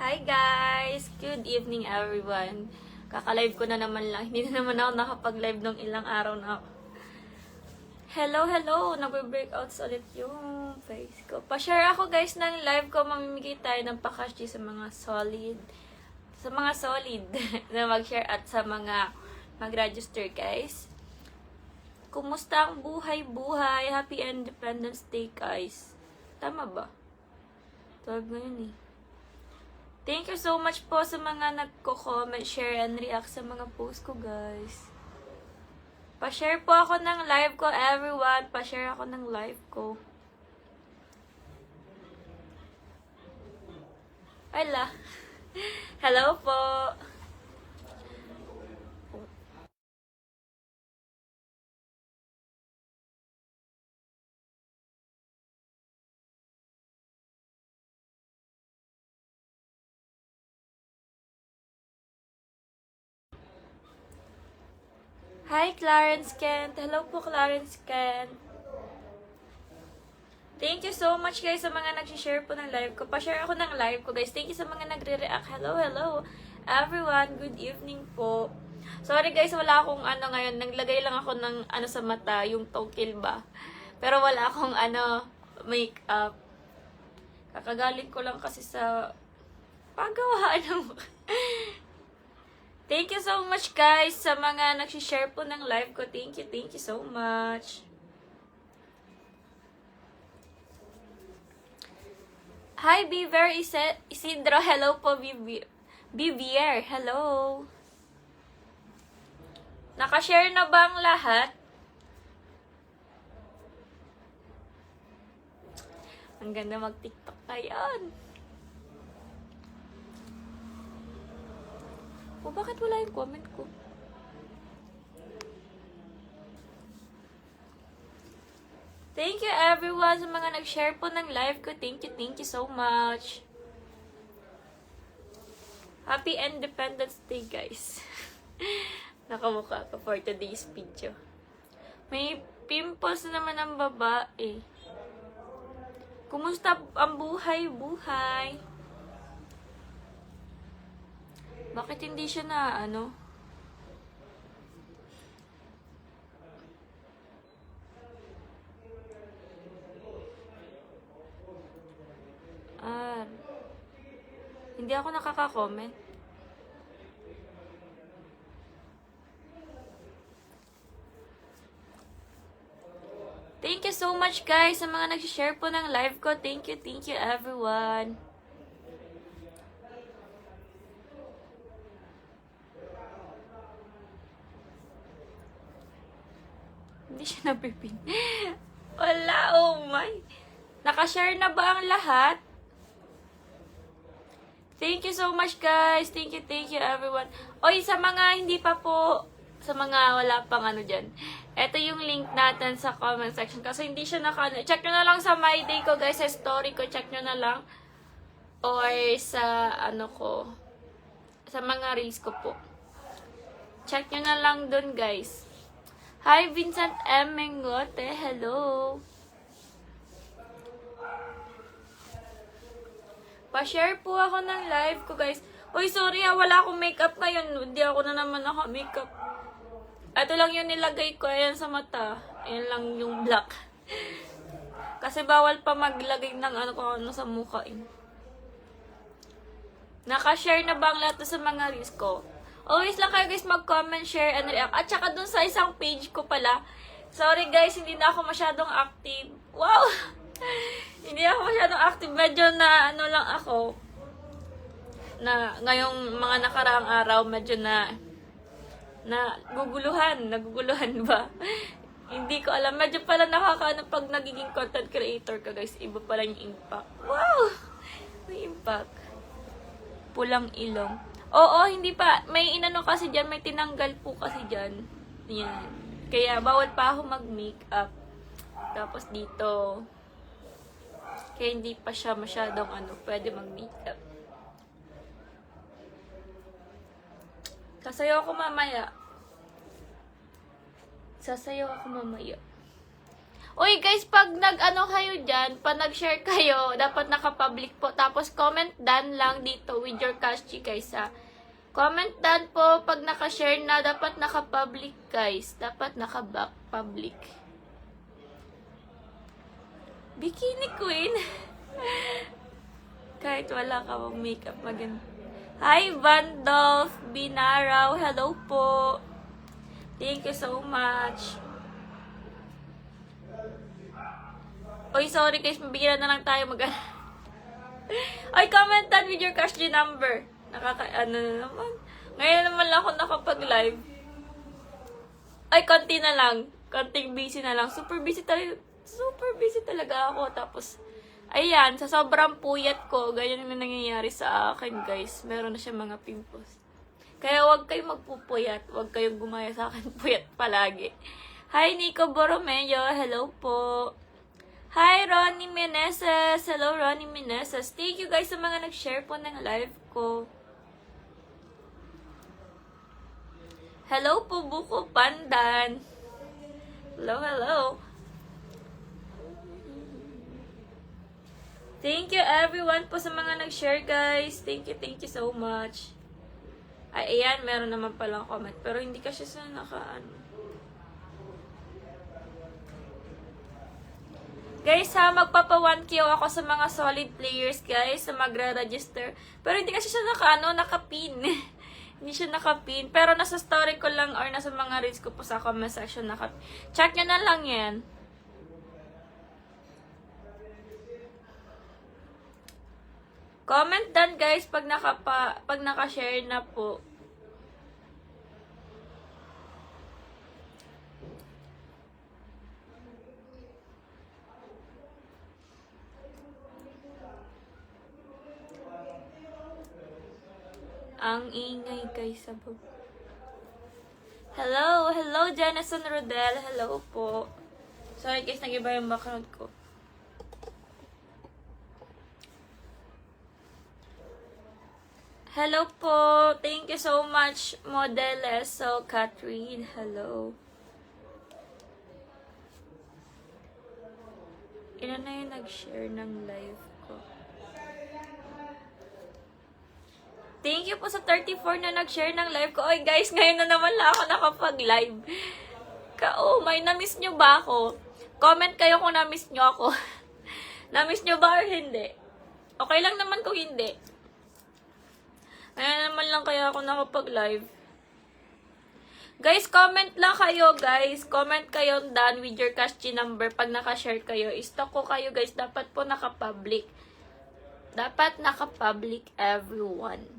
Hi guys! Good evening everyone. Kaka-live ko na naman lang. Hindi na naman ako nakapag-live ng ilang araw na ako. Hello! Nagbe-breakouts ulit yung face ko. Pa-share ako guys ng live ko. Mamimigay tayo ng pakashi sa mga solid. Na mag-share at sa mga mag-register guys. Kumusta ang buhay? Happy Independence Day guys. Tama ba? Tawag ngayon eh. Thank you so much po sa mga nagko-comment, share, and react sa mga post ko, guys. Pa-share po ako ng live ko, everyone. Pa-share ako ng live ko. Hala. Hello po. Hi, Clarence Kent. Hello po, Clarence Kent. Thank you so much, guys, sa mga nag-share po ng live ko. Pa-share ako ng live ko, guys. Thank you sa mga nagre-react. Hello. Everyone, good evening po. Sorry, guys, wala akong ngayon. Naglagay lang ako ng sa mata, yung tokil ba. Pero wala akong makeup. Kakagaling ko lang kasi sa paggawaan ng Thank you so much guys sa mga nag-share po ng live ko. Thank you so much. Hi Beaver Isidro. Hello po Beaver. Hello. Naka-share na ba ang lahat? Ang ganda mag-TikTok ngayon. O, bakit wala yung comment ko? Thank you everyone sa mga nag-share po ng live ko. Thank you so much. Happy Independence Day, guys. Nakamukha ko for today's video. May pimples naman ang babae. Kumusta ang buhay? Bakit hindi siya na hindi ako nakaka-comment. Thank you so much guys sa mga nag-share po ng live ko. Thank you everyone. Hindi siya napipin. Wala, oh my. Nakashare na ba ang lahat? Thank you so much guys. Thank you everyone. Oy, sa mga hindi pa po, sa mga wala pang dyan. Ito yung link natin sa comment section. Kasi hindi siya check nyo na lang sa my day ko guys. Sa story ko, check nyo na lang. Or sa ko. Sa mga reels ko po. Check nyo na lang dun guys. Hi Vincent M. Mengote. Hello. Pa-share po ako ng live ko, guys. Uy, sorry wala akong makeup ngayon. Hindi ako na naman naka-makeup. Ito lang yung nilagay ko. Ayan sa mata. Ayan lang yung black. Kasi bawal pa maglagay ng sa mukha. Naka-share na ba ang lahat sa mga reels ko? Always lang kayo guys mag-comment, share, and react. At saka dun sa isang page ko pala. Sorry guys, hindi na ako masyadong active. Wow! Hindi ako masyadong active. Medyo na lang ako. Na ngayong mga nakaraang araw, medyo naguguluhan ba? Hindi ko alam. Medyo pala pag nagiging content creator ka guys. Iba pala yung impact. Wow! May impact. Pulang ilong. Oo, hindi pa. May kasi dyan. May tinanggal po kasi dyan. Yan. Kaya bawal pa ako mag-makeup. Tapos dito. Kaya hindi pa siya masyadong pwede mag-makeup. Sasayaw ako mamaya. Uy guys, pag nag-ano kayo dyan, pag nag-share kayo, dapat naka-public po. Tapos comment done lang dito with your Cashgy guys ha. Comment done po pag naka-share na, dapat naka-public guys. Dapat naka-public. Bikini Queen. Kahit wala ka pang makeup, maganda. Hi Vandolph Binaraw, hello po. Thank you so much. Oy, sorry guys, mabigyan na lang tayo Ay, comment down with your Cashgy number. Ano na naman. Ngayon naman lang ako nakapag-live. Ay, konti na lang. Konting busy na lang. Super busy talaga ako. Tapos, ayan, sa sobrang puyat ko, ganyan na nangyayari sa akin guys. Meron na siya mga pimples. Kaya huwag kayong magpupuyat. Huwag kayong gumaya sa akin puyat palagi. Hi, Nico Borromeo. Hello po. Hi, Ronnie Meneses. Hello, Ronnie Meneses. Thank you guys sa mga nag-share po ng live ko. Hello po, Buko Pandan. Hello, hello. Thank you everyone po sa mga nag-share guys. Thank you so much. Ay, ayan, meron naman palang comment. Pero hindi kasi sa Guys ha, magpapa 1K ako sa mga solid players guys, sa magre-register. Pero hindi kasi siya naka-pin. Hindi siya naka-pin. Pero nasa story ko lang or nasa mga reels ko po sa comment section naka-pin. Check nyo na lang yan. Comment done guys pag naka-share na po. Ang ingay guys sa baba. Hello Jenison Rodel. Hello po. Sorry guys, nag-iba yung background ko. Hello po. Thank you so much, Modeleso Catherine. Hello. Ilan na yung nag-share ng live ko? Thank you po sa 34 na nag-share ng live ko. Oy guys, ngayon na naman lang ako nakapag-live. May na-miss nyo ba ako? Comment kayo kung na-miss nyo ako. Na-miss nyo ba or hindi? Okay lang naman kung hindi. Ngayon naman lang kaya ako nakapag-live. Guys, comment lang kayo guys. Comment kayo done with your Cashgy number pag naka-share kayo. I-stalk ko kayo guys. Dapat po naka-public. Dapat naka-public everyone.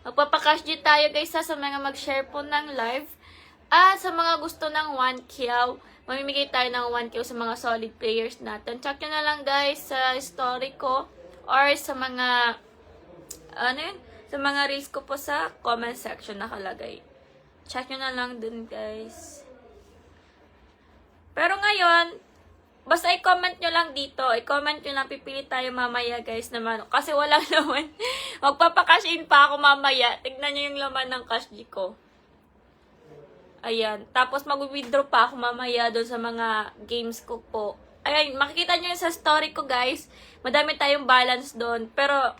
Magpapakashgy tayo guys sa mga mag-share po ng live. At sa mga gusto ng 1K, mamimigay tayo ng 1K sa mga solid players natin. Check nyo na lang guys sa story ko or sa mga sa mga reels ko po sa comment section nakalagay. Check nyo na lang dun guys. Pero ngayon, basta i-comment nyo lang dito. I-comment nyo lang. Pipili tayo mamaya guys naman. Kasi walang laman. Magpapakash in pa ako mamaya. Tignan nyo yung laman ng Cashgy ko. Ayan. Tapos mag-withdraw pa ako mamaya doon sa mga games ko po. Ayan. Makikita nyo sa story ko guys. Madami tayong balance doon. Pero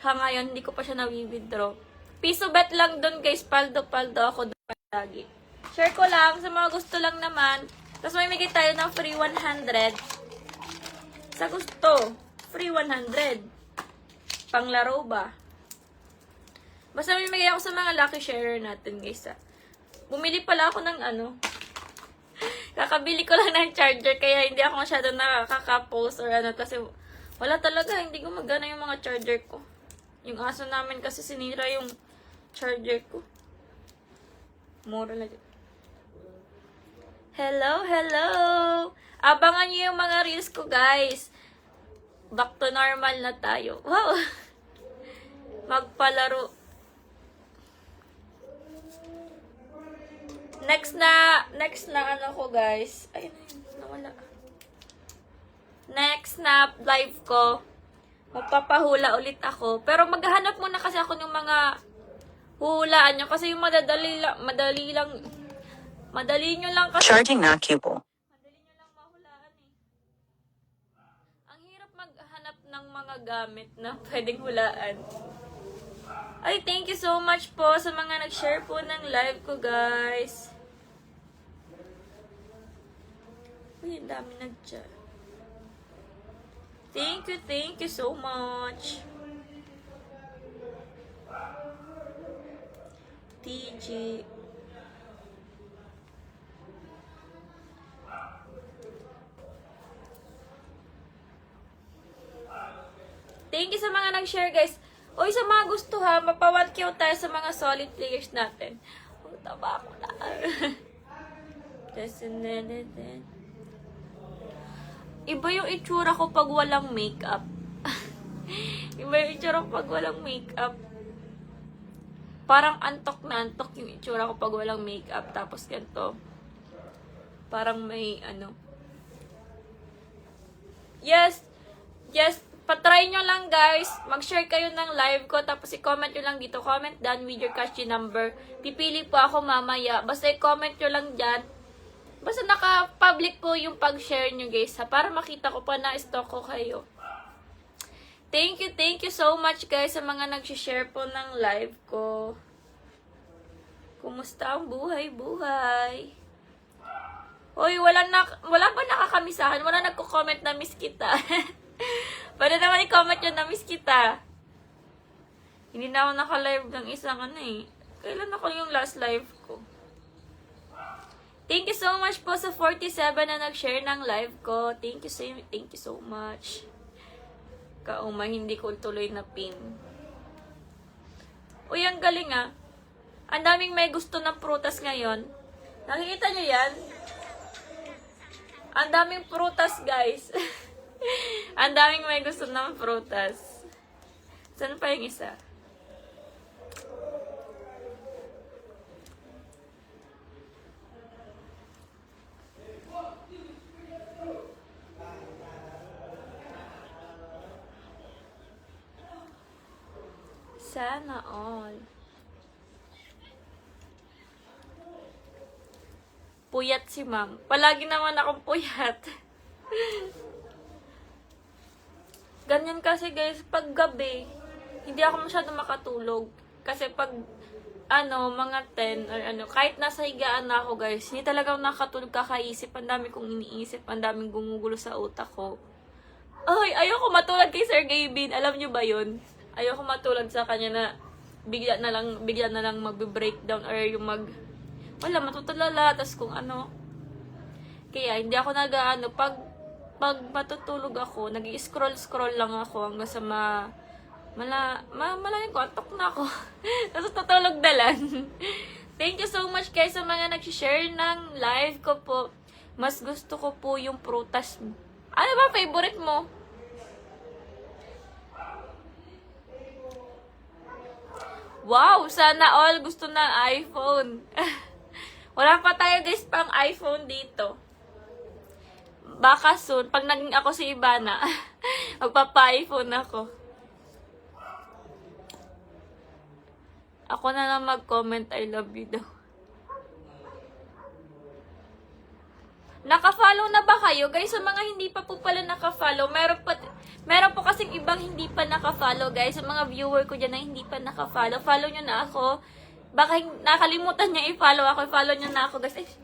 ngayon hindi ko pa siya na-withdraw. Piso bet lang doon guys. Paldo-paldo ako doon lagi. Share ko lang. Sa mga gusto lang naman. Tapos may migay tayo ng free 100. Sa gusto, free 100. Panglaro ba? Basta may migay ako sa mga lucky sharer natin, guys. Bumili pala ako ng kakabili ko lang ng charger, kaya hindi ako masyado nakaka-post or kasi wala talaga, hindi gumagana yung mga charger ko. Yung aso namin kasi sinira yung charger ko. Mura na dyan. Hello. Abangan nyo yung mga reels ko, guys. Back to normal na tayo. Wow. Magpalaro. Next na ko, guys. Ay, nawala. Next na live ko. Magpapahula ulit ako. Pero maghahanap muna kasi ako ng mga hulaan nyo. Kasi yung madali nyo lang kasi. Charging not cable. Madali nyo lang mahulaan mga gamit na pwedeng hulaan. Ay, thank you so much po sa mga nag-share po ng live ko, guys. Uy, ang dami nag-chat. Thank you so much. TG. Thank you sa mga nag-share, guys. Uy, sa mga gusto ha, mapa-1K tayo sa mga solid players natin. Ang taba ko na. Iba yung itsura ko pag walang makeup. Iba yung itsura ko pag walang makeup. Parang antok na antok yung itsura ko pag walang makeup. Tapos ganito. Parang may ano. Yes, patry nyo lang, guys. Mag-share kayo ng live ko. Tapos i-comment nyo lang dito. Comment down with your cash number. Pipili po ako mamaya. Basta i-comment nyo lang dyan. Basta naka-public po yung pag-share nyo, guys. Ha? Para makita ko pa na stalk ko kayo. Thank you so much, guys, sa mga nag-share po ng live ko. Kumusta ang buhay? Hoy, wala ba nakakamisahan? Wala nagko-comment na miss kita. Pwede naman i-comment yun na miss kita. Hindi na ako naka-live ng isang Kailan ako yung last live ko? Thank you so much po sa 47 na nag-share ng live ko. Thank you so much. Kauma, hindi ko tuloy na pin. Uy, ang galing ah. Ang daming may gusto ng prutas ngayon. Nakikita nyo yan? Ang daming prutas, guys. Ang daming may gusto ng prutas. Saan pa yung isa? Sana all. Puyat si ma'am. Palagi naman akong puyat. Ganyan kasi, guys, pag gabi, hindi ako masyado makatulog. Kasi pag, mga 10 or kahit nasa higaan na ako, guys, hindi talaga ako nakatulog, kakaisip. Ang dami kong iniisip, ang daming gumugulo sa utak ko. Ay, ayoko matulad kay Sir Gavin. Alam nyo ba yun? Ayoko matulad sa kanya na bigla na lang magbe-breakdown or yung wala, matutulala, tas kung ano. Kaya, hindi ako pag matutulog ako, nag-i-scroll lang ako hanggang sa malayan ko, antok na ako. Tapos tutulog na lang. Thank you so much, guys, sa mga nag-share ng live ko po. Mas gusto ko po yung prutas. Ano ba favorite mo? Wow, sana all gusto ng iPhone. Wala pa tayo, guys, pang iPhone dito. Baka soon, pag naging ako si Ivana, magpapa-iPhone ako. Ako na lang mag-comment, I love you daw. Naka-follow na ba kayo? Guys, sa mga hindi pa po pala naka-follow, meron po kasing ibang hindi pa naka-follow, guys. Sa mga viewer ko dyan na hindi pa naka-follow, follow nyo na ako. Baka nakalimutan nyo i-follow ako. I-follow nyo na ako, guys.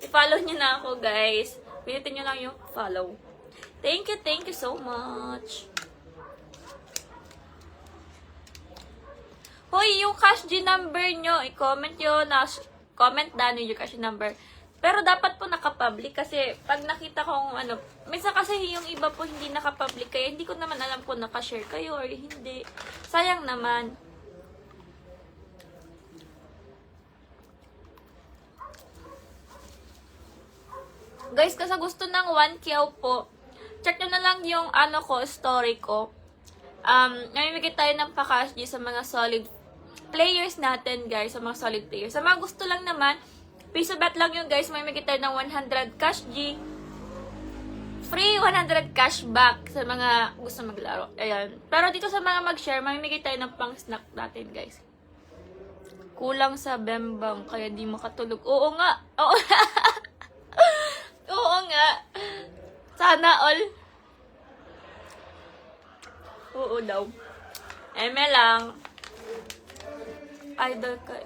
I-follow nyo na ako, guys. Pinitin nyo lang yung follow. Thank you so much. Hoy, yung cash G number nyo, i-comment nyo na, comment down yung cash G number. Pero dapat po naka-public kasi pag nakita kong minsan kasi yung iba po hindi naka-public kaya hindi ko naman alam kung naka-share kayo or hindi. Sayang naman. Guys, kasi gusto ng 1K po, check nyo na lang yung story ko. Namimigay tayo ng pa-cash G sa mga solid players natin, guys, sa mga solid players. Sa mga gusto lang naman, piso bet lang yun, guys. May tayo ng 100 cash G. Free 100 cashback sa mga gusto maglaro. Ayan. Pero dito sa mga mag-share, mamimigay tayo ng pang-snack natin, guys. Kulang sa bembang, kaya di makatulog. Oo nga. Oo, Oo nga. Sana all. Oo daw. Eme lang. Idol ka.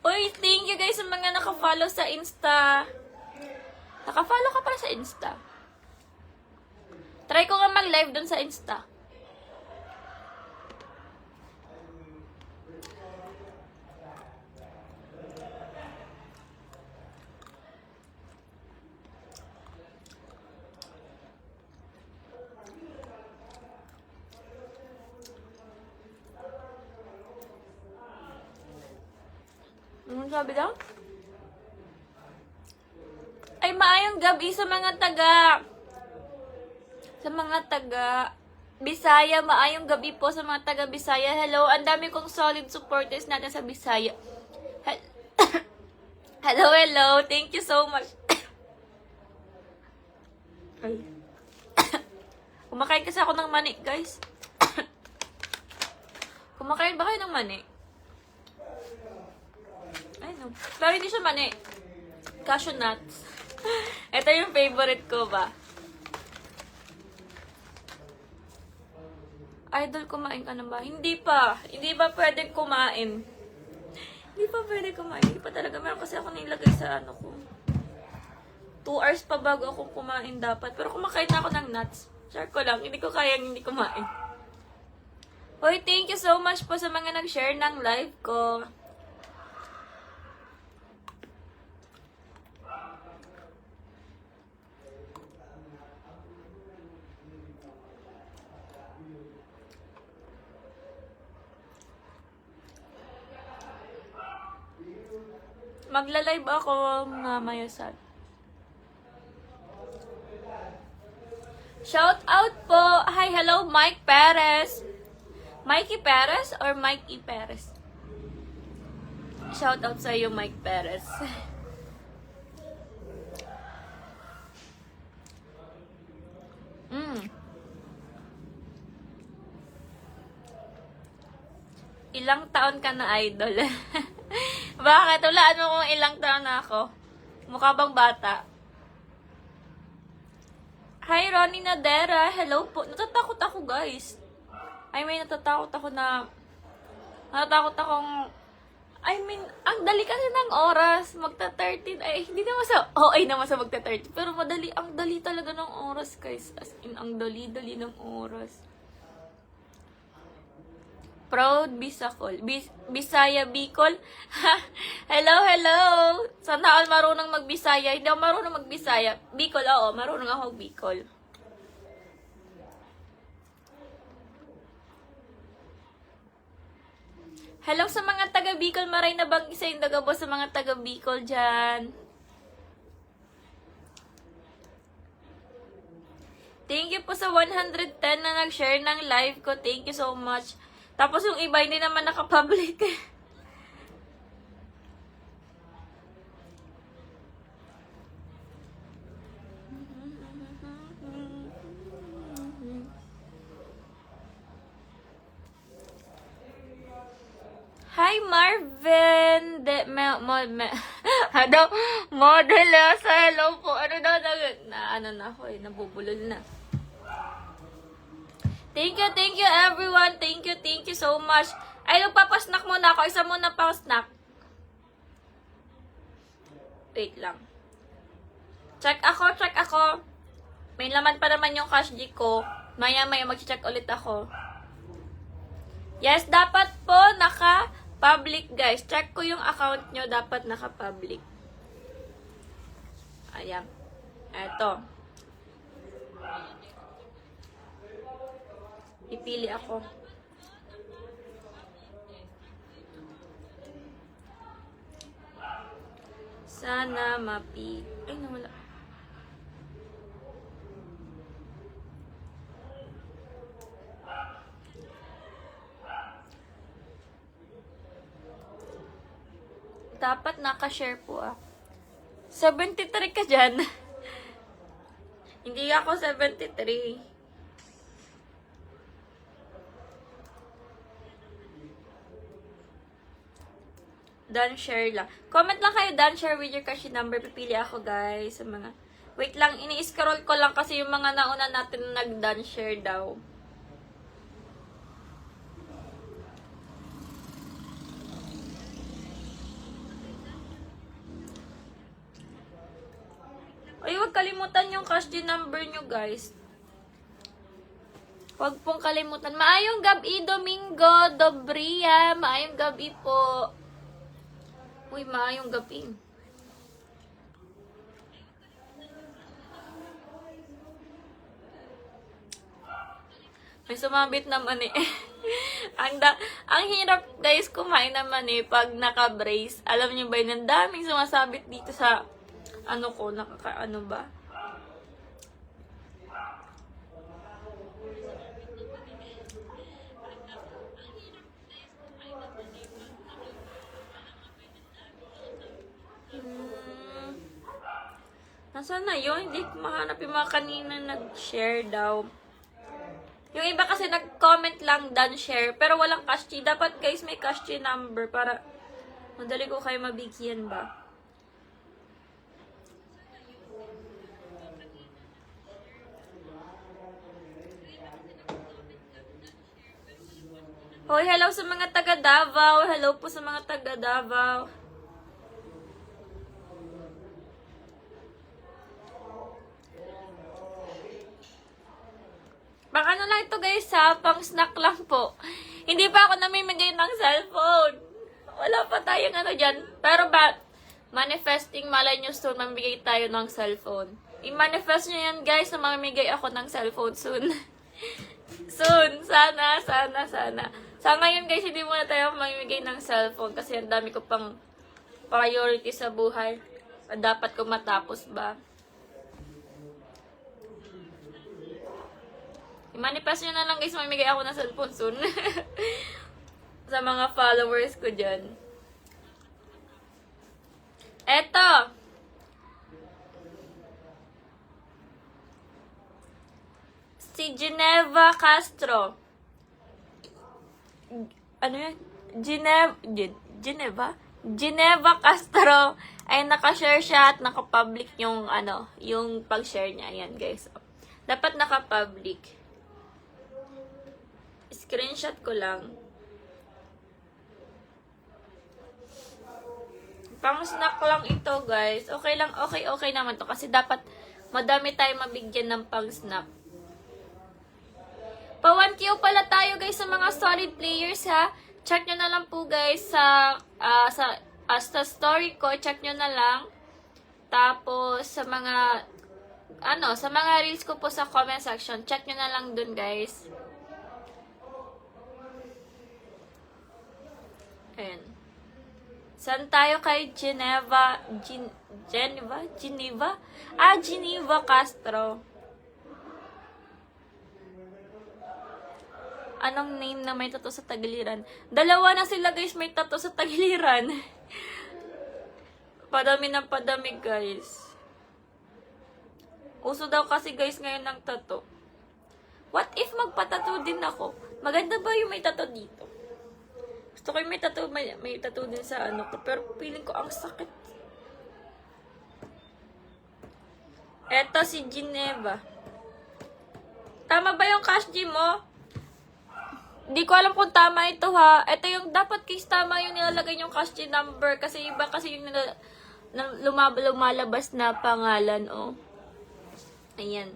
Uy, thank you guys sa mga naka-follow sa Insta. Naka-follow ka pala sa Insta. Try ko nga mag-live dun sa Insta. Anong sabi daw? Ay, maayong gabi sa mga taga Bisaya. Maayong gabi po sa mga taga Bisaya. Hello, ang dami kong solid supporters natin sa Bisaya. Hello, hello. Thank you so much. Ay. Kumakain kasi ako ng mani, guys. Kumakain ba kayo ng mani? Ay, no. Pero hindi siya mani. Cashew nuts. Ito yung favorite ko ba? Idol, kumain ka na ba? Hindi pa. Hindi ba pwede kumain? Hindi pa pwede kumain. Hindi pa talaga. Meron kasi ako nilagay sa ano ko. 2 hours pa bago ako kumain dapat. Pero kumakain na ako ng nuts. Share ko lang. Hindi ko kayang hindi kumain. Hoy, thank you so much po sa mga nag-share ng live ko. Magla-live ako mamaya sa... Shout out po! Hi, hello, Mike Perez! Mikey Perez or Mikey Perez? Shout out sa iyo, Mike Perez. Ilang taon ka na, idol? Bakit? Hulaan mo kung ilang taon na ako. Mukha bang bata? Hi, Ronnie Nadera. Hello po. Natatakot ako, guys. Natatakot ako na... Natatakot akong... ang dali kasi ng oras. Magta-13. Ay, hindi naman sa... ay naman sa magta-13. Pero ang dali talaga ng oras, guys. As in, ang dali-dali ng oras. Proud Bisacol. Bisaya Bicol. Hello, hello. Sana all marunong magbisaya. Hindi ako marunong magbisaya. Bicol, oo. Marunong ako Bicol. Hello sa mga taga Bicol. Maray na bang isa yung dagabo sa mga taga Bicol dyan. Thank you po sa 110 na nag-share ng live ko. Thank you so much. Tapos yung iba hindi naman nakapublic. Hi, Marvin! Model sa hello po. Ano daw na ako eh, nabubulol na. Thank you everyone. Thank you so much. Ay, magpapasnack muna ako. Isa muna pa snack. Wait lang. Check ako. May laman pa naman yung cash G ko. Maya mag-check ulit ako. Yes, dapat po naka-public, guys. Check ko yung account nyo. Dapat naka-public. Ayan. Eto. Pipili ako. Sana ay, nawala. Dapat naka-share po 73 ka dyan. Hindi ako 73. Done share lang. Comment lang kayo, done share with your Kashi number. Pipili ako, guys. Sa mga... Wait lang, ini-scroll ko lang kasi yung mga nauna natin nag-done share daw. kalimutan yung cash din number nyo, guys. Huwag pong kalimutan. Maayong gabi, Domingo, Dobria. Maayong gabi po. Uy, maayong gabi. May sumabit naman eh. ang hirap guys kumain naman eh pag naka-brace. Alam niyo ba yun, ang daming sumasabit dito sa ano ko, nakakaano ba? Nasaan na yun? Hindi ko mahanap yung mga kanina nag-share daw. Yung iba kasi nag-comment lang done share, pero walang cash key. Dapat guys may cash key number para madali ko kayo mabigyan ba. Hoy, hello sa mga taga Davao. Hello po sa mga taga Davao. Baka ano lang ito guys ha, pang snack lang po. Hindi pa ako namimigay ng cellphone. Wala pa tayong ano dyan. Pero ba, manifesting malay nyo soon, mamigay tayo ng cellphone. I-manifest nyo yan guys na mamimigay ako ng cellphone soon. Soon. Sana. Sa ngayon guys, hindi muna tayo mamimigay ng cellphone kasi ang dami ko pang priority sa buhay. Dapat ko matapos ba. I-manifest nyo na lang guys, mamimigay ako ng cellphone soon. Sa mga followers ko dyan. Eto! Si Geneva Castro. Ano yun? Geneva Castro ay nakashare siya at nakapublic yung yung pag-share niya. Ayan guys. Dapat nakapublic. Screenshot ko lang. Pang snack lang ito, guys. Okay lang, okay naman to. Kasi dapat madami tayo mabigyan ng pang snack. Pa 1Q pala tayo, guys, sa mga solid players, ha. Check nyo na lang po, guys, sa story ko. Check nyo na lang. Tapos, sa mga reels ko po sa comment section. Check nyo na lang dun, guys. Ayan. Saan tayo kay Geneva Castro. Anong name na may tattoo sa tagiliran? Dalawa na sila guys may tattoo sa tagiliran. Padami ng padami guys. Uso daw kasi guys ngayon ng tattoo. What if magpatattoo din ako? Maganda ba yung may tattoo dito? Gusto ko yung may tattoo din sa ano ko. Pero feeling ko ang sakit. Eto si Geneva. Tama ba yung cash G mo? Hindi ko alam kung tama ito ha. Ito yung dapat case tama yung nilalagay yung cash G number. Kasi iba kasi yung lumalabas na pangalan. Oh. Ayan.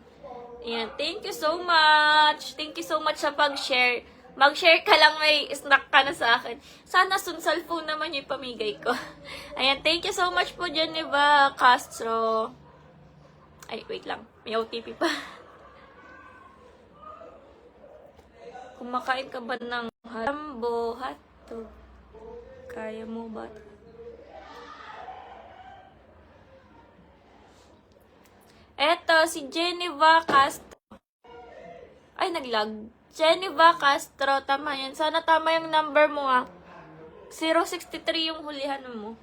Ayan. Thank you so much. Thank you so much sa pag-share. Mag-share ka lang, may snack ka na sa akin. Sana soon cellphone naman yung pamigay ko. Ayan, thank you so much po, Geneva Castro. Ay, wait lang. May OTP pa. Kumakain ka ba ng Hambo hotdog? Kaya mo ba? Eto, si Geneva Castro. Ay, naglag. Geneva Castro, tama yan. Sana tama yung number mo ah. 063 yung hulihan mo.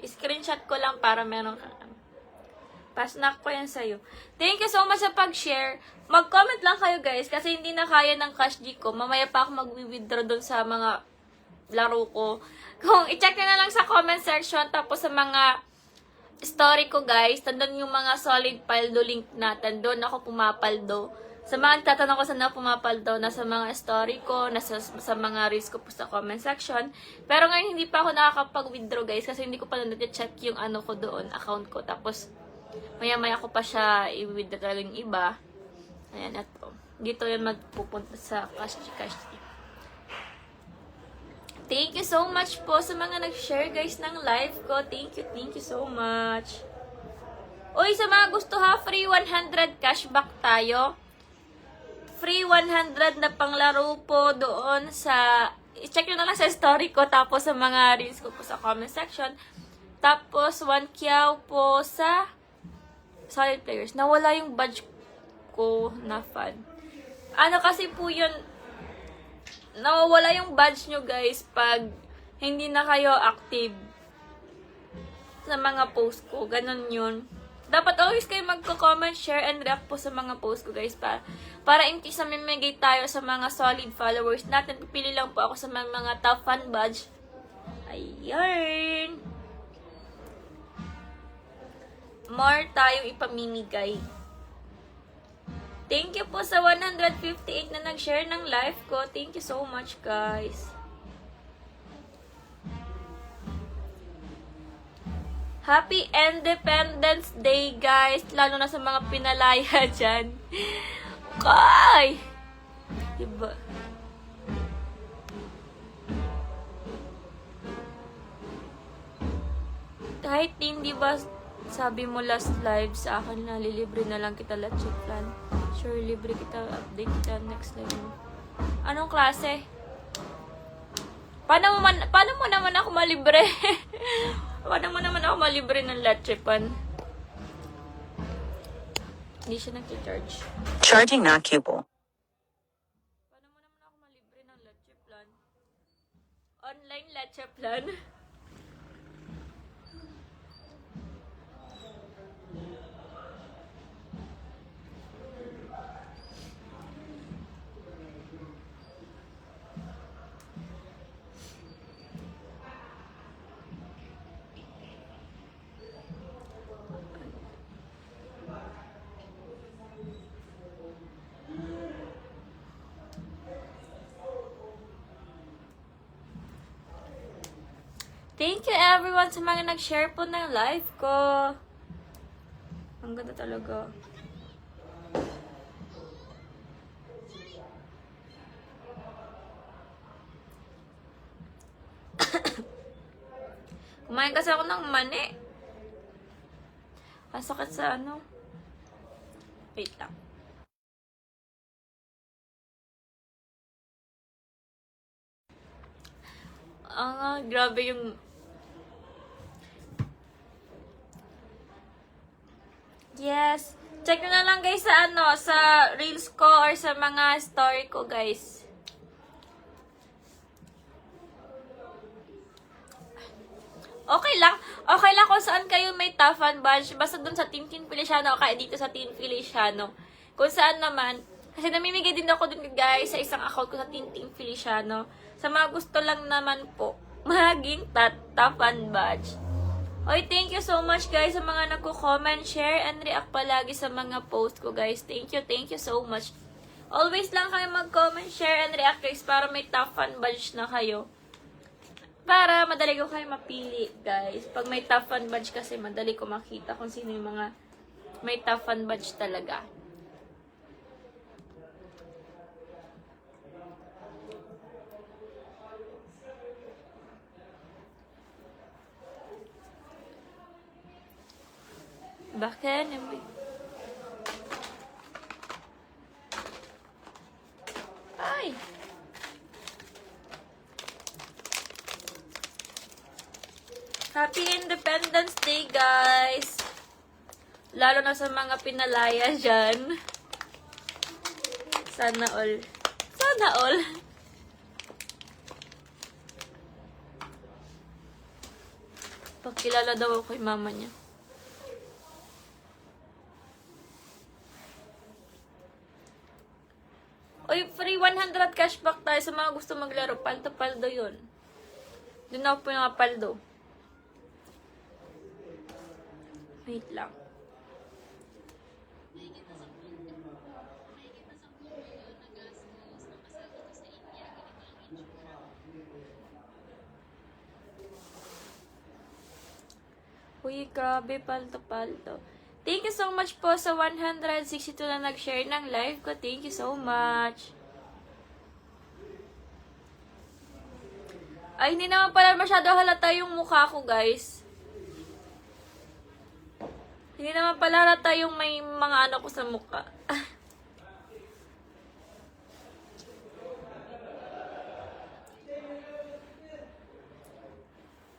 I-screenshot ko lang para meron ka. Pasnak ko yan sa'yo. Thank you so much sa pag-share. Mag-comment lang kayo guys kasi hindi na kaya ng cash G ko. Mamaya pa ako mag-withdraw dun sa mga laro ko. Kung i-check nyo na lang sa comment section tapos sa mga story ko guys, tandun yung mga solid paldo link natin. Doon ako pumapaldo. Sa mga nagtatanong ko saan na pumapaldo, nasa mga story ko, sa mga reels ko po sa comment section. Pero ngayon hindi pa ako nakakapag-withdraw guys kasi hindi ko pa na check yung ano ko doon, account ko. Tapos maya-maya ko pa siya i-withdraw yung iba. Ayan, ito. Dito yun magpupunta sa cash. Thank you so much po sa mga nag-share guys ng live ko. Thank you so much. Uy, sa mga gusto ha, free 100 cashback tayo. Free 100 na panglaro po doon sa... I-check nyo na lang sa story ko, tapos sa mga reels ko po sa comment section. Tapos 1 kyaw po sa solid players. Nawala yung badge ko na fan. Ano kasi po yun, nawawala yung badge nyo guys pag hindi na kayo active sa mga post ko. Ganon yun. Dapat always kayo magko-comment, share, and react po sa mga post ko guys. Para in case na mamimigay tayo sa mga solid followers natin, pipili lang po ako sa mga top fan badge. Ayan. More tayong ipamimigay. Thank you po sa 158 na nag-share ng live ko. Thank you so much, guys. Happy Independence Day, guys. Lalo na sa mga pinalaya dyan. Kay! Diba? Kahit hindi ba sabi mo last live sa akin na lilibre na lang kita lahat check plan. Sure, libre kita, update kita next level. Anong klase? Paano mo naman ako malibre? Paano mo naman ako malibre ng latchepan? Hindi siya nag-charge. Charging not cubable. Paano mo naman ako malibre ng latcheplan? Online latcheplan? Thank you everyone sa mga nag-share po ng live ko. Ang ganda talaga. Kumain kasi ako ng mani. Ang sakit sa ano. Wait lang. Grabe yung... Yes. Check nyo na lang guys sa ano, sa reels ko or sa mga story ko guys. Okay lang. Okay lang kung saan kayo may Tafan badge. Basta dun sa Team Feliciano o kaya dito sa Team Feliciano. Kung saan naman. Kasi namimigay din ako dun guys sa isang account ko sa Team Feliciano. Sa mga gusto lang naman po maging Tafan badge. Oy, thank you so much guys sa mga nagko-comment, share, and react palagi sa mga post ko guys. Thank you so much. Always lang kayo mag-comment, share, and react guys para may Tafan badge na kayo. Para madali ko kayo mapili guys. Pag may Tafan badge kasi madali ko makita kung sino yung mga may Tafan badge talaga. Bakit? Ay! Happy Independence Day, guys! Lalo na sa mga pinalaya dyan. Sana all. Sana all. Pagkilala daw ako kay mama niya. Oy, free 100 cashback tayo sa mga gusto maglaro. Paldo-paldo yun. Doon ako po yung paldo. Wait lang. Uy, grabe, paldo-paldo. Thank you so much po sa 162 na nag-share ng live ko. Thank you so much. Ay, hindi naman pala masyado halata yung mukha ko, guys. Hindi naman pala halata yung may mga ano ko sa mukha.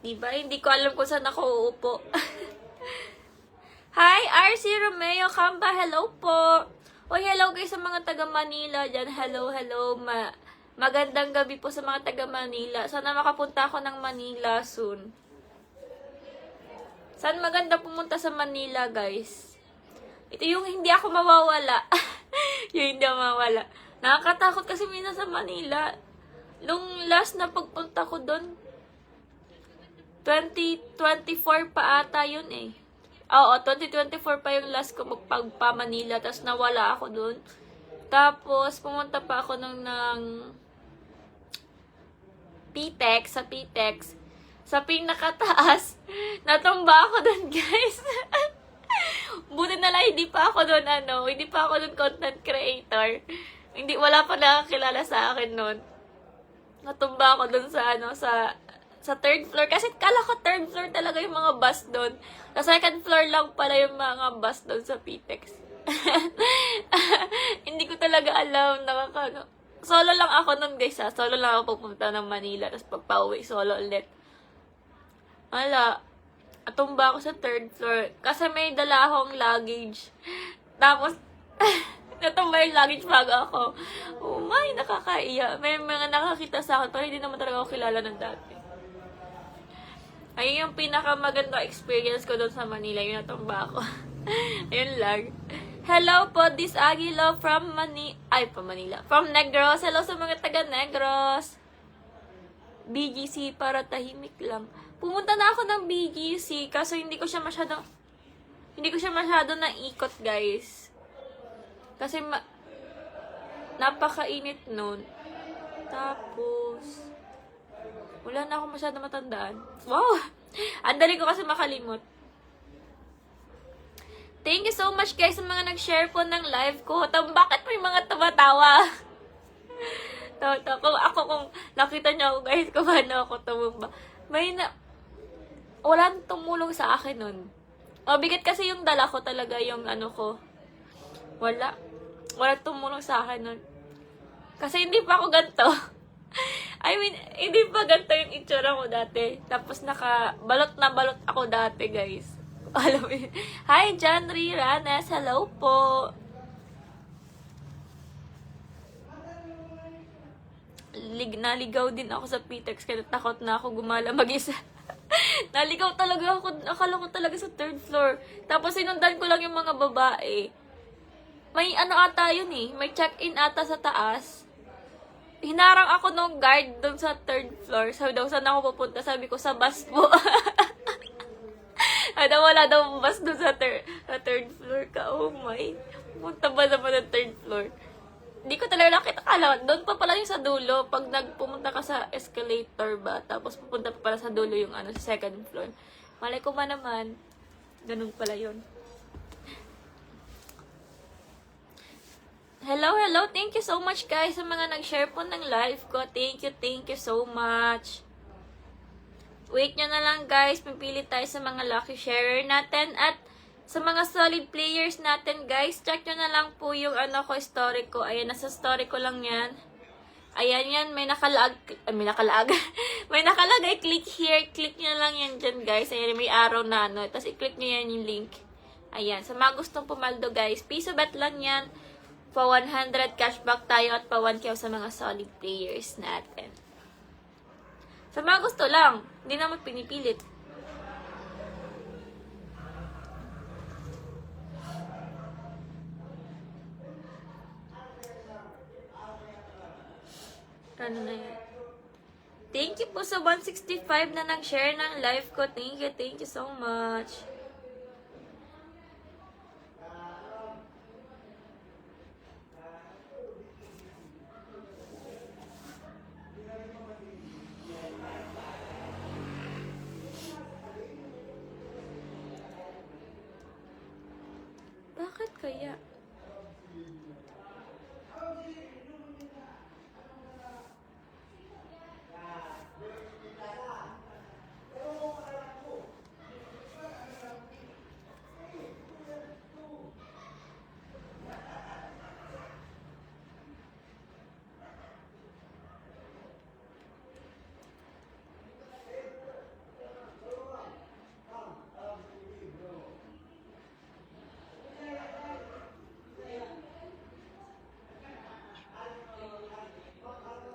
Diba? Hindi ko alam kung saan ako uupo. Hi, RC Romeo Camba. Hello po. Oy, hello guys sa mga taga Manila dyan. Hello, hello. Magandang gabi po sa mga taga Manila. Sana makapunta ako ng Manila soon. Saan maganda pumunta sa Manila, guys? Ito yung hindi ako mawawala. Yung hindi ako mawawala. Nakakatakot kasi minsan sa Manila. Nung last na pagpunta ko doon, 2024 pa ata yun eh. Oo, 2024 pa yung last ko magpagpa Manila. Tapos nawala ako doon. Tapos pumunta pa ako nung ng PTEX, sa PTEX. Sa pinakataas. Natumba ako doon, guys. Buti na lang hindi pa ako doon hindi pa ako doon content creator. Wala pa nakakilala sa akin noon. Natumba ako doon sa third floor. Kasi kala ko third floor talaga yung mga bus doon. Sa second floor lang pala yung mga bus doon sa PTEX. Hindi ko talaga alam. Solo lang ako nun, guys, ha. Solo lang ako pupunta ng Manila. Tapos pagpa-uwi, solo ulit. Atumba ako sa third floor. Kasi may dala akong luggage. Tapos, natumba yung luggage bag ako. Oh my, nakakaiya. May mga nakakita sa akin. Pero hindi naman talaga ako kilala ng dati. Ayun yung pinakamaganda experience ko doon sa Manila. Yung natumba ako. Ayun lang. Hello po, this Aguilo from Manila. From Negros. Hello sa mga taga Negros. BGC para tahimik lang. Pumunta na ako ng BGC kaso hindi ko siya masyado naikot, guys. Kasi napakainit nun. Tapos wala na ako masyado matandaan. Wow! Ang dali ko kasi makalimot. Thank you so much, guys, sa mga nag-share po ng live ko. Bakit may mga tumatawa? Kung nakita niyo ako, guys, kung paano ako tumumba. Wala nang tumulong sa akin nun. Bigat kasi yung dala ko talaga, yung ko. Wala tumulong sa akin nun. Kasi hindi pa ako ganito. I mean, hindi pa ganito yung itsura ko dati. Tapos balot na balot ako dati, guys. Alam mo yun. Hi, John Ranes. Hello po. Naligaw din ako sa PTEX kaya takot na ako gumala mag-isa. Naligaw talaga ako. Akala ko talaga sa third floor. Tapos sinundan ko lang yung mga babae. May ata yun eh. May check-in ata sa taas. Hinarang ako nung guard doon sa third floor. Sabi daw, saan ako pupunta? Sabi ko, sa bus po. Wala daw bus doon sa third floor ka. Oh my. Punta ba naman ng third floor? Hindi ko talaga nakita. Doon pa pala yung sa dulo. Pag pumunta ka sa escalator ba, tapos pupunta pa pala sa dulo yung sa second floor. Malay ko ba naman, ganun pala yun. Hello, hello. Thank you so much, guys, sa mga nag-share po ng live ko. Thank you so much. Wait nyo na lang, guys. Pipili tayo sa mga lucky sharer natin. At sa mga solid players natin, guys, check nyo na lang po yung story ko. Ayan, nasa story ko lang yan. Ayan yan, may nakalagay, click here. Click nyo lang yan dyan, guys. Ayan, may arrow na Tapos i-click nyo yan yung link. Ayan, sa mga gustong pumaldo, guys, piso bet lang yan. Pa 100 cashback tayo at pa 1K sa mga solid players natin. Sa mga gusto lang, hindi naman pinipilit. Ano na yan? Thank you po sa 165 na nag-share ng live ko. Thank you so much. kaya?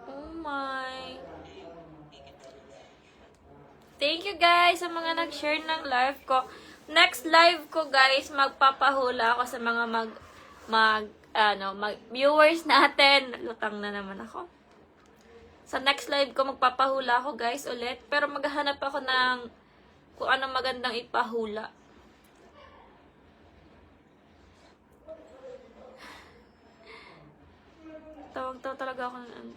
Oh my. Thank you guys sa mga nag-share ng live ko. Next live ko guys, magpapahula ako sa mga viewers natin. Lutang na naman ako. Sa next live ko, magpapahula ako guys ulit. Pero maghahanap ako ng kung anong magandang ipahula. Tawag-taw talaga ako ng ano.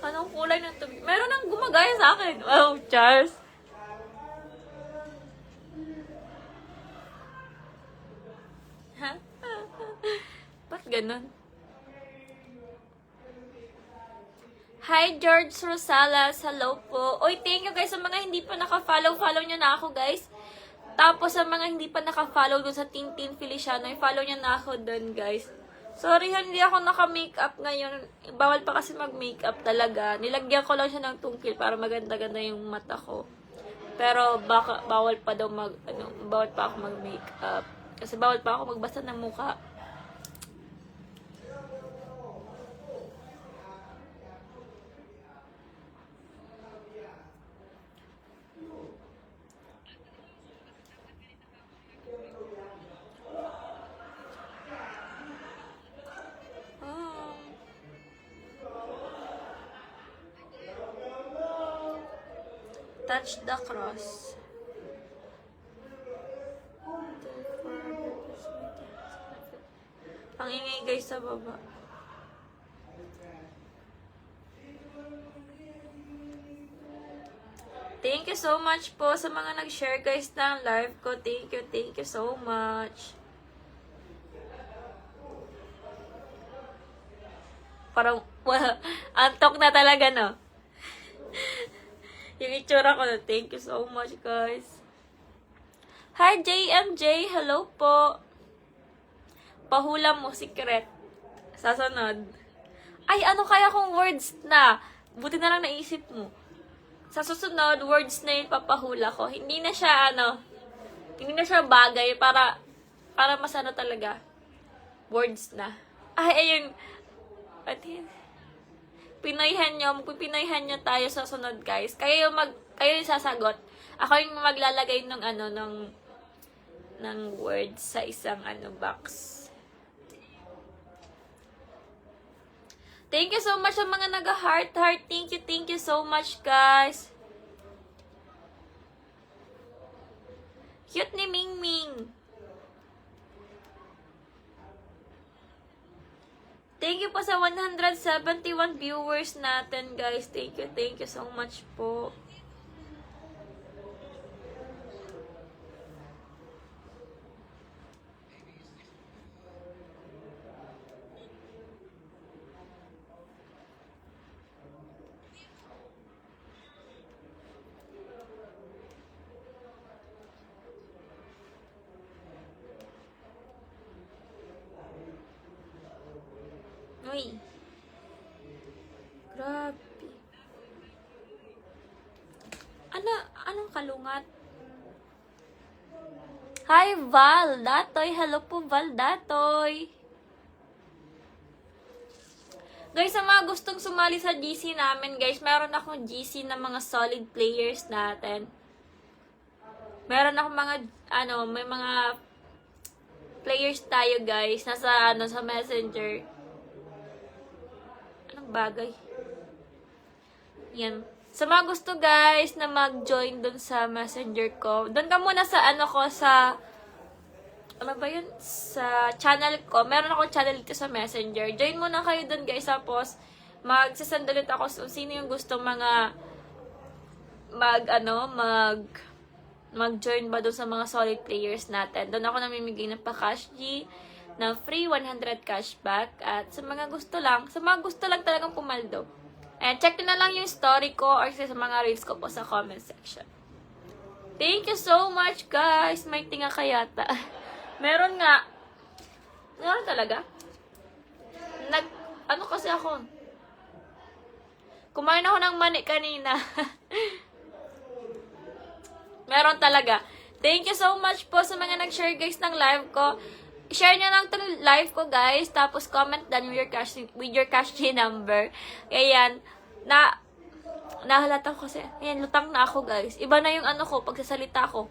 Anong kulay ng tubig? Meron nang gumagaya sa akin. Oh, Charles. Ha? Ba't ganun? Hi, George Rosales. Hello po. Oy, thank you guys sa mga hindi pa naka-follow. Follow nyo na ako, guys. Tapos sa mga hindi pa naka-follow dun sa Tintin Feliciano, i-follow nyo na ako dun, guys. Sorry, hindi ako naka-makeup ngayon. Bawal pa kasi mag-makeup talaga. Nilagyan ko lang siya ng tungkil para maganda-ganda yung mata ko. Pero bawal pa daw bawal pa ako mag-makeup. Kasi bawal pa ako magbasa ng mukha. Touch the cross. Ang ingay guys sa baba. Thank you so much po sa mga nag-share guys ng live ko. Thank you so much. Parang, antok na talaga, no? Yung itsura ko na, thank you so much, guys. Hi, JMJ. Hello po. Pahula mo, secret. Sasunod. Ay, ano kaya kung words na? Buti na lang naisip mo. Sa susunod, words na yung papahula ko. Hindi na siya, hindi na siya bagay para mas talaga. Words na. Ay, ayun. Pati, Pinoyhan nyo tayo sa sunod, guys. Kayo yung sasagot. Ako yung maglalagay ng words sa isang box. Thank you so much sa mga naga-heart. Thank you so much, guys. Cute ni Mingming. Thank you po sa 171 viewers natin, guys. Thank you so much po. Uy. Grabe. Anong kalungat? Hi, Val Datoy. Hello po, Val Datoy. Guys, sa mga gustong sumali sa GC namin, guys, meron akong GC na mga solid players natin. Meron akong may mga players tayo, guys, nasa, sa Messenger. Bagay. Yan. Sa mga gusto guys na mag-join dun sa Messenger ko, dun ka muna sa ano ba yun? Sa channel ko. Meron ako channel dito sa Messenger. Join muna kayo dun, guys. Tapos, magsasend ulit ako kung sino yung gusto mga mag-join ba doon sa mga solid players natin. Doon ako namimigay ng pa-cash G na free 100 cashback. At sa mga gusto lang talagang pumaldo. And check na lang yung story ko or sa mga reels ko po sa comment section. Thank you so much, guys. May tinga kayata. Meron nga. Meron talaga. Ano kasi ako? Kumain ako ng mani kanina. Meron talaga. Thank you so much po sa mga nag-share, guys, ng live ko. Share nyo lang itong live ko, guys. Tapos comment down with your cash number. Ayan. Nahalata ko kasi. Ayan, lutang na ako, guys. Iba na yung ano ko, pagsasalita ko.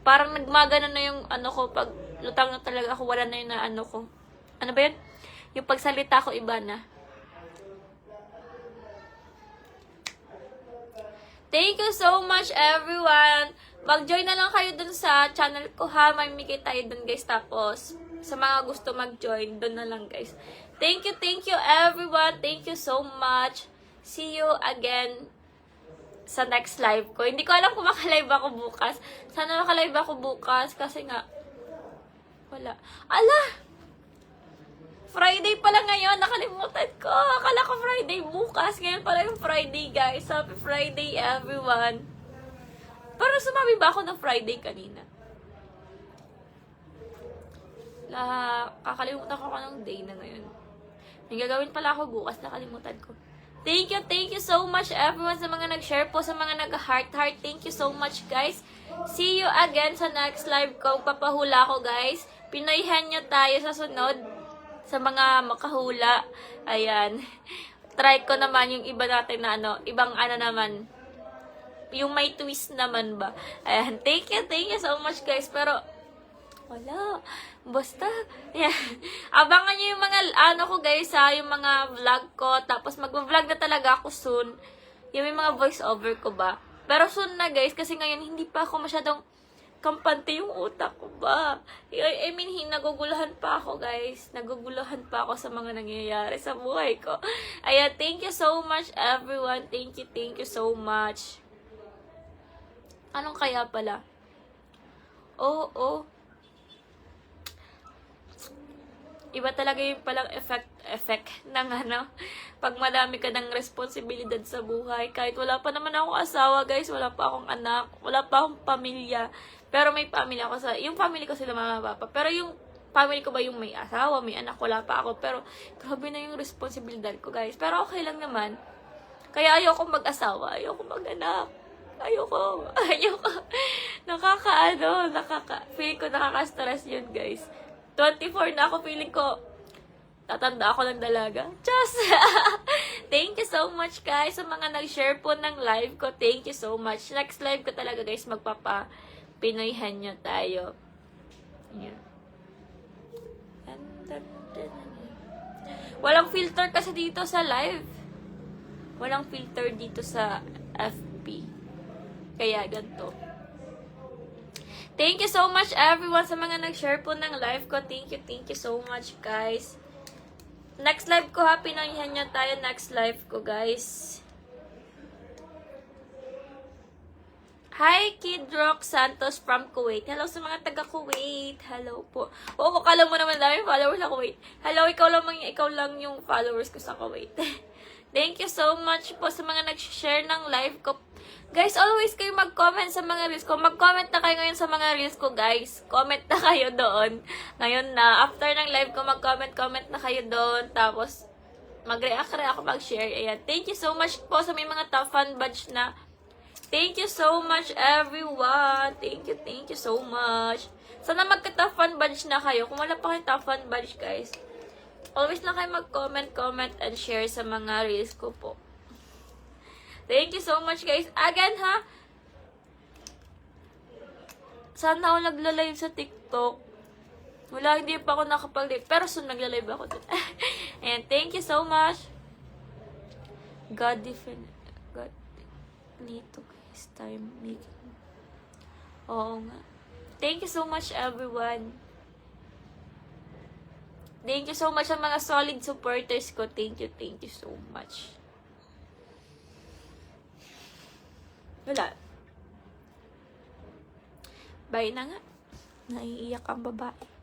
Parang nagmagana na yung ano ko, pag lutang na talaga ako, wala na yung na ano ko. Ano ba yun? Yung pagsalita ko, iba na. Thank you so much, everyone. Mag-join na lang kayo dun sa channel ko, ha. May migay tayo dun, guys. Tapos, sa mga gusto mag-join, dun na lang, guys. Thank you, everyone. Thank you so much. See you again sa next live ko. Hindi ko alam kung makalive ako bukas. Sana makalive ako bukas kasi nga wala. Ala! Friday pala ngayon. Nakalimutan ko. Akala ko Friday bukas. Ngayon pala yung Friday, guys. Happy Friday, everyone. Parang sumabi ba ako ng Friday kanina? Kakalimutan ko ng day na ngayon. May gagawin pala ako bukas. Nakalimutan ko. Thank you so much, everyone, sa mga nag-share po, sa mga nag-heart. Thank you so much, guys. See you again sa next live ko. Papahula ko, guys. Pinoyhan nyo tayo sa sunod sa mga makahula. Ayan. Try ko naman yung iba natin na ibang naman. Yung may twist naman ba. Ayan. Thank you so much, guys. Pero, wala. Basta. Yeah. Abangan nyo yung mga, ko, guys, yung mga vlog ko. Tapos, mag-vlog na talaga ako soon. Yung mga voice over ko ba. Pero soon na, guys. Kasi ngayon, hindi pa ako masyadong kampante yung utak ko ba. I mean, nagugulahan pa ako, guys. Nagugulahan pa ako sa mga nangyayari sa buhay ko. Ayan, thank you so much, everyone. Thank you so much. Anong kaya pala? Oo. Iba talaga yung palang effect ng pag madami ka ng responsibilidad sa buhay. Kahit wala pa naman akong asawa, guys, wala pa akong anak, wala pa akong pamilya. Pero may pamilya ako yung family ko sila mama papa. Pero yung family ko ba yung may asawa, may anak, wala pa ako. Pero grabe na yung responsibilidad ko, guys. Pero okay lang naman. Kaya ayoko mag-asawa, ayoko mag-anak. Ayoko. Feeling ko nakaka-stress yun, guys. 24 na ako, feeling ko tatanda ako ng dalaga. Just thank you so much, guys, sa mga nag-share po ng live ko. Thank you so much. Next live ko talaga, guys, Pinoyhan nyo tayo. Yan. Walang filter kasi dito sa live. Walang filter dito sa FB. Kaya ganito. Thank you so much, everyone, sa mga nag-share po ng live ko. Thank you so much, guys. Next live ko, Pinoyhan nyo tayo. Next live ko, guys. Hi, Kid Rock Santos from Kuwait. Hello sa mga taga-Kuwait. Hello po. Oo, kala mo naman dami followers sa Kuwait. Hello, ikaw lang yung followers ko sa Kuwait. Thank you so much po sa mga nag-share ng live ko. Guys, always kayo mag-comment sa mga reels ko. Mag-comment na kayo ngayon sa mga reels ko, guys. Comment na kayo doon. Ngayon na, after ng live ko, mag-comment na kayo doon. Tapos, mag-react ako, mag-share. Ayan. Thank you so much po sa may mga top fan badge na. Thank you so much, everyone. Thank you so much. Sana magka-top fan badge na kayo. Kung wala pa kayong top fan badge, guys, always lang kayo mag-comment and share sa mga reels ko po. Thank you so much, guys. Again, sana ako nagla-live sa TikTok. Wala, hindi pa ako nakapag-live. Pero soon nagla-live ako dun. And thank you so much. God dito, guys. Time making. Oo nga. Thank you so much, everyone. Thank you so much sa mga solid supporters ko. Thank you so much. Wala. Bye na nga. Naiiyak ang babae.